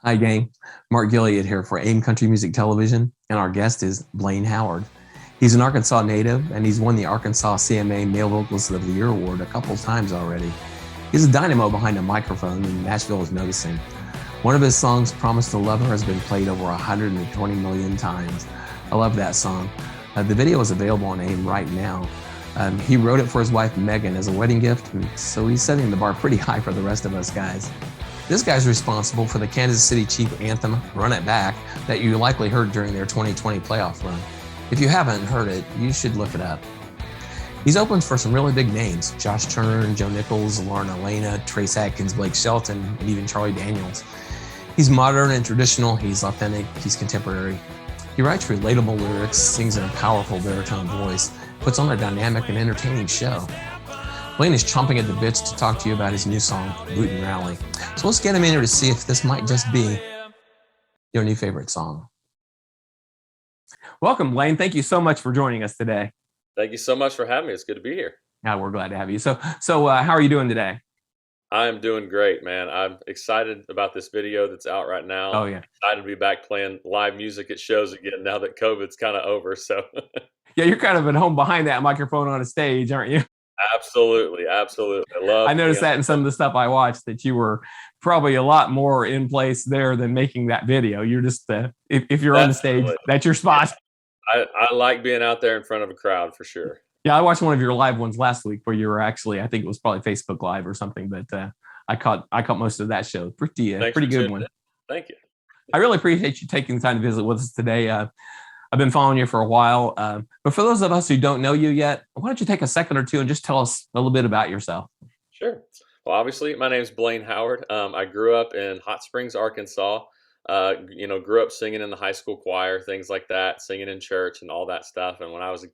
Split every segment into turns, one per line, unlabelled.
Hi, gang. Mark Gilliard here for AIM Country Music Television, and our guest is Blane Howard. He's an Arkansas native, and he's won the Arkansas CMA Male Vocalist of the Year award a couple times already. He's a dynamo behind a microphone, and Nashville is noticing. One of his songs, Promise to Love Her, has been played over 120 million times. I love that song. The video is available on AIM right now. He wrote it for his wife Megan as a wedding gift, and so he's setting the bar pretty high for the rest of us guys. This guy's responsible for the Kansas City Chiefs anthem, Run It Back, that you likely heard during their 2020 playoff run. If you haven't heard it, you should look it up. He's opened for some really big names, Josh Turner, Joe Nichols, Lauren Elena, Trace Atkins, Blake Shelton, and even Charlie Daniels. He's modern and traditional, he's authentic, he's contemporary. He writes relatable lyrics, sings in a powerful baritone voice, puts on a dynamic and entertaining show. Blane is chomping at the bits to talk to you about his new song, Boot and Rally. So let's get him in here to see if this might just be your new favorite song. Welcome, Blane. Thank you so much for joining us today.
Thank you so much for having me. It's good to be here.
Yeah, we're glad to have you. So how are you doing today?
I'm doing great, man. I'm excited about this video that's out right now.
Oh, yeah.
Excited to be back playing live music at shows again now that COVID's kind of over. So
yeah, you're kind of at home behind that microphone on a stage, aren't you?
Absolutely.
I noticed that in some of the stuff I watched, that you were probably a lot more in place there than making that video. You're just if you're on the stage, that's your spot.
I like being out there in front of a crowd for sure.
Yeah, I watched one of your live ones last week where you were actually, I think it was probably Facebook Live or something, but I caught most of that show. Pretty good one.
Thank you.
I really appreciate you taking the time to visit with us today. I've been following you for a while, but for those of us who don't know you yet, why don't you take a second or two and just tell us a little bit about yourself?
Sure. Well, obviously, my name is Blane Howard. I grew up in Hot Springs, Arkansas. Grew up singing in the high school choir, things like that, singing in church and all that stuff. And when I was a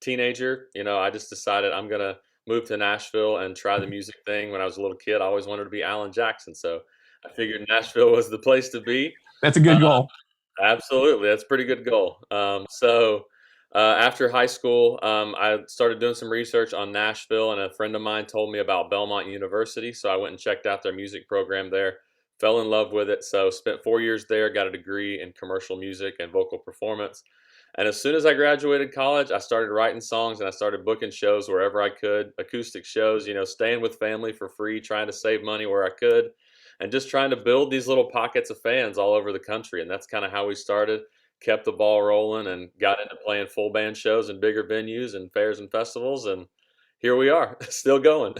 teenager, I just decided I'm going to move to Nashville and try the music thing. When I was a little kid, I always wanted to be Alan Jackson. So I figured Nashville was the place to be.
That's a good goal.
Absolutely. That's a pretty good goal. After high school, I started doing some research on Nashville, and a friend of mine told me about Belmont University. So I went and checked out their music program there, fell in love with it. So spent 4 years there, got a degree in commercial music and vocal performance. And as soon as I graduated college, I started writing songs and I started booking shows wherever I could, acoustic shows, staying with family for free, trying to save money where I could, and just trying to build these little pockets of fans all over the country. And that's kind of how we started, kept the ball rolling, and got into playing full band shows in bigger venues and fairs and festivals. And here we are, still going.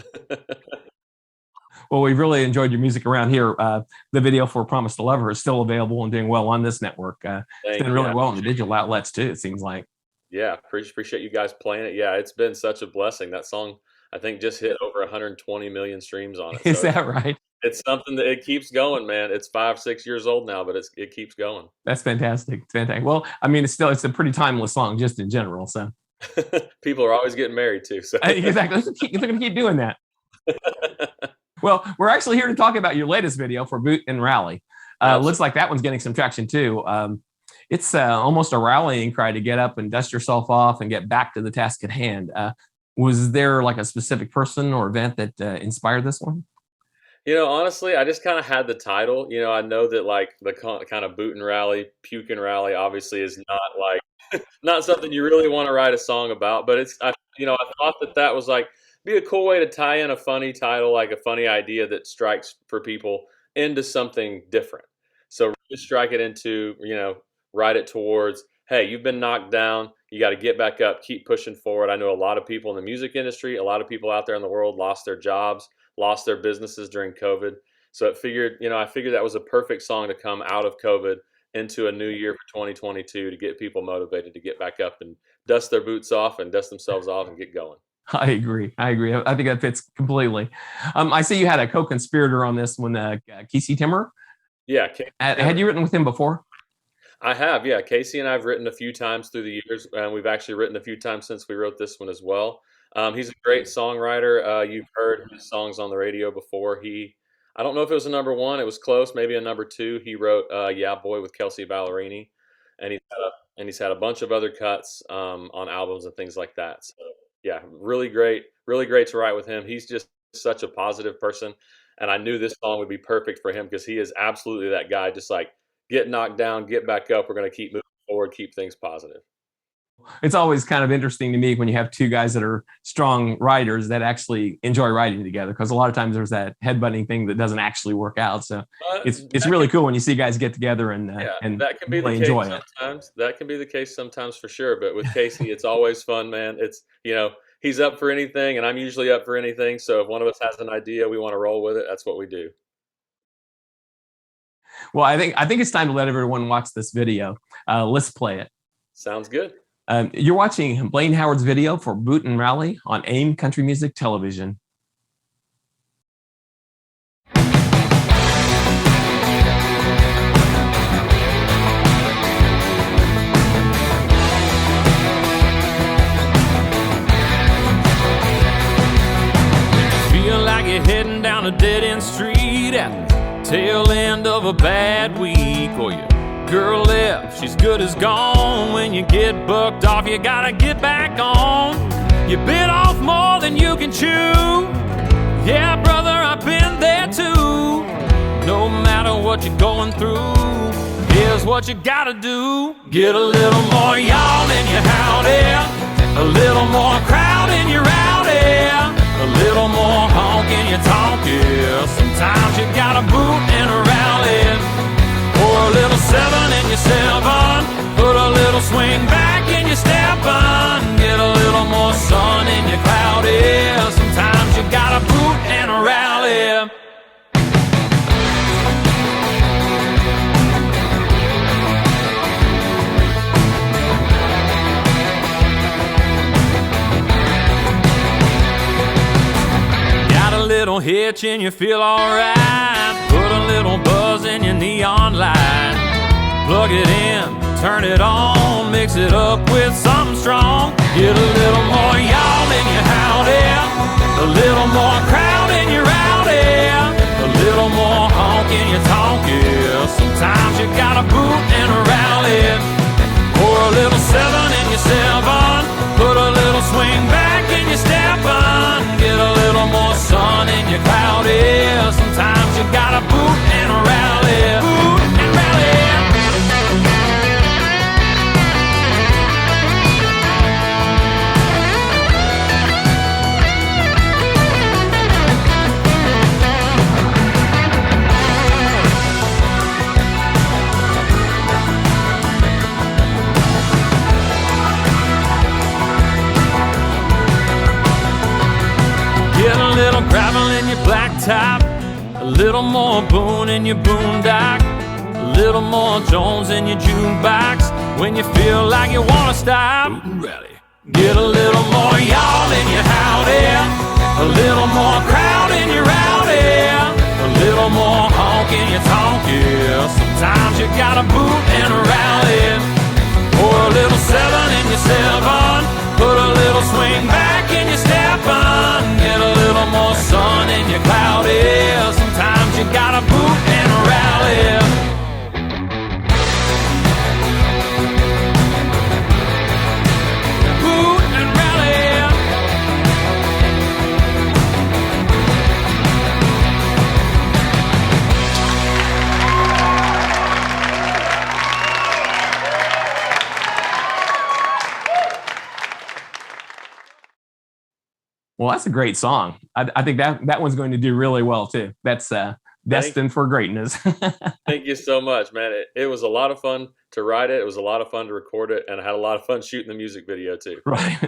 Well, we've really enjoyed your music around here. The video for Promise to Love Her is still available and doing well on this network. It's been really well in the digital outlets too, it seems like.
Yeah, appreciate you guys playing it. Yeah, it's been such a blessing. That song, I think, just hit over 120 million streams on it.
Is that right?
It's something that it keeps going, man. It's 5-6 years old now, but it keeps going.
That's fantastic. It's fantastic. Well, I mean, it's a pretty timeless song just in general. So
people are always getting married too. So
exactly, they're going to keep doing that. Well, we're actually here to talk about your latest video for Boot and Rally. Looks like that one's getting some traction too. It's almost a rallying cry to get up and dust yourself off and get back to the task at hand. Was there like a specific person or event that inspired this one?
Honestly, I just kind of had the title. I know that like the kind of boot and rally, puke and rally obviously is not like not something you really want to write a song about, but I thought that was like be a cool way to tie in a funny title, like a funny idea that strikes for people into something different. So really strike it into, write it towards, hey, you've been knocked down. You got to get back up, keep pushing forward. I know a lot of people in the music industry, a lot of people out there in the world lost their jobs, lost their businesses during COVID. So I figured that was a perfect song to come out of COVID into a new year for 2022 to get people motivated to get back up and dust their boots off and dust themselves off and get going.
I agree. I think that fits completely. I see you had a co-conspirator on this one, Casey Timmer.
Yeah.
Had you written with him before?
I have, yeah. Casey and I have written a few times through the years, and we've actually written a few times since we wrote this one as well. He's a great songwriter. You've heard his songs on the radio before. I don't know if it was a number one. It was close, maybe a number two. He wrote "Yeah Boy" with Kelsey Ballerini, and he's had a bunch of other cuts on albums and things like that. So yeah, really great to write with him. He's just such a positive person. and I knew this song would be perfect for him because he is absolutely that guy. Just like get knocked down, get back up. We're going to keep moving forward, keep things positive.
It's always kind of interesting to me when you have two guys that are strong writers that actually enjoy writing together, because a lot of times there's that headbutting thing that doesn't actually work out. So it's really cool when you see guys get together and
that can be the
really
case
enjoy it.
sometimes. That can be the case sometimes for sure. But with Casey, it's always fun, man. It's he's up for anything, and I'm usually up for anything. So if one of us has an idea, we want to roll with it. That's what we do.
Well, I think it's time to let everyone watch this video. Let's play it.
Sounds good.
You're watching Blane Howard's video for Boot and Rally on AIM Country Music Television.
Feel like you're heading down a dead-end street at the tail end of a bad week, or your girl left, she's good as gone. When you get bucked off, you gotta get back on. You bit off more than you can chew. Yeah, brother, I've been there too. No matter what you're going through, here's what you gotta do. Get a little more y'all in your howdy, a little more crowd in your rowdy, a little more honk in your tonk, yeah. Sometimes you gotta boot and a rally. Pour a little 7 in your 7, put a little swing back in your steppin', get a little more sun in your cloudy. Sometimes you gotta boot and a rally. Got a little hitch and you feel alright, put a little buzz in your neon light. Plug it in, turn it on, mix it up with something strong. Get a little more y'all in your howdy, a little more crowd in your rowdy, a little more honk in your tonk, yeah. Sometimes you gotta boot and a rally. Pour a little 7 in your 7, put a little swing back in your steppin', get a little more sun in your cloudy. Sometimes you gotta boot and a rally. Boot and rally. Get a little gravel in your blacktop, a little more Boone in your boondock, a little more Jones in your jukebox. When you feel like you wanna stop, get a little more y'all in your howdy, a little more crowd in your rowdy, a little more honk in your tonk, yeah. Sometimes you gotta boot and a rally. Pour a little 7 in your 7, put a little swing back in your steppin', get a little more sun in your cloudy. Sometimes you gotta boot and a rally. Boot and rally.
Well, that's a great song. I think that one's going to do really well too. That's destined for greatness.
Thank you so much, man. It was a lot of fun to write it. It was a lot of fun to record it, and I had a lot of fun shooting the music video too.
Right.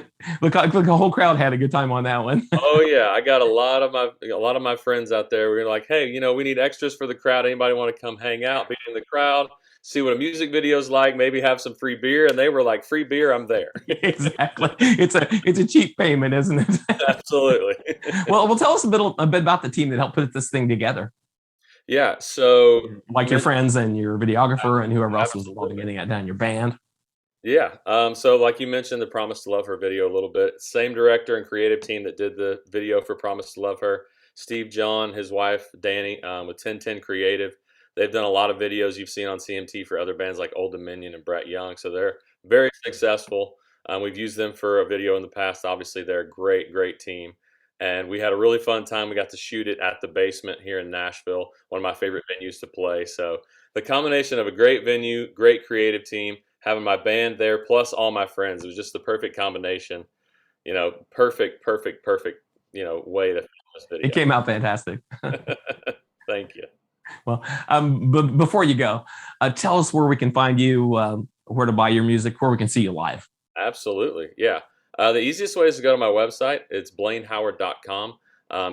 Look, the whole crowd had a good time on that one.
Oh yeah, I got a lot of my friends out there. We were like, hey, we need extras for the crowd. Anybody want to come hang out, be in the crowd, see what a music video's like, maybe have some free beer? And they were like, free beer, I'm there.
Exactly. It's a cheap payment, isn't it?
Absolutely.
Well, tell us a bit about the team that helped put this thing together.
Yeah, so
like your friends and your videographer and whoever else was involved in getting it done, your band.
Yeah. So like you mentioned, the Promise to Love Her video a little bit. Same director and creative team that did the video for Promise to Love Her. Steve John, his wife, Danny, with 1010 Creative. They've done a lot of videos you've seen on CMT for other bands like Old Dominion and Brett Young. So they're very successful. We've used them for a video in the past. Obviously, they're a great, great team. and we had a really fun time. We got to shoot it at the Basement here in Nashville, one of my favorite venues to play. So the combination of a great venue, great creative team, having my band there, plus all my friends, it was just the perfect combination. Perfect, perfect, perfect, way to film this video.
It came out fantastic.
Thank you.
Well, before you go, tell us where we can find you, where to buy your music, where we can see you live.
Absolutely. Yeah. The easiest way is to go to my website. It's blanehoward.com.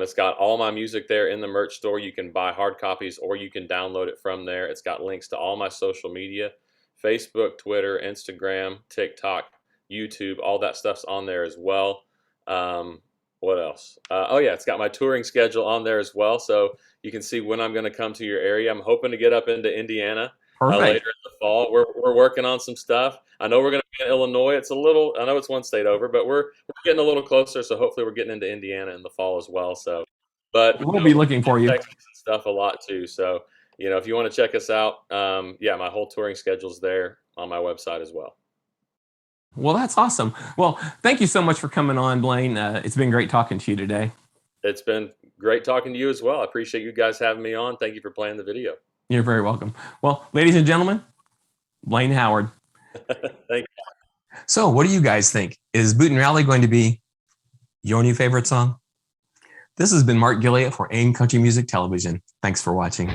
It's got all my music there in the merch store. You can buy hard copies or you can download it from there. It's got links to all my social media, Facebook, Twitter, Instagram, TikTok, YouTube, all that stuff's on there as well. What else? It's got my touring schedule on there as well. So you can see when I'm going to come to your area. I'm hoping to get up into Indiana later in the fall. We're working on some stuff. I know we're going to be in Illinois. I know it's one state over, but we're getting a little closer. So hopefully we're getting into Indiana in the fall as well. So, but
we'll be looking for you.
Texas and stuff a lot too. So, if you want to check us out, my whole touring schedule's there on my website as well.
Well, that's awesome. Well, thank you so much for coming on, Blane. It's been great talking to you today.
It's been great talking to you as well. I appreciate you guys having me on. Thank you for playing the video.
You're very welcome. Well, ladies and gentlemen, Blane Howard.
Thank you.
So what do you guys think? Is Bootin' Rally going to be your new favorite song? This has been Mark Gilliott for AIM Country Music Television. Thanks for watching.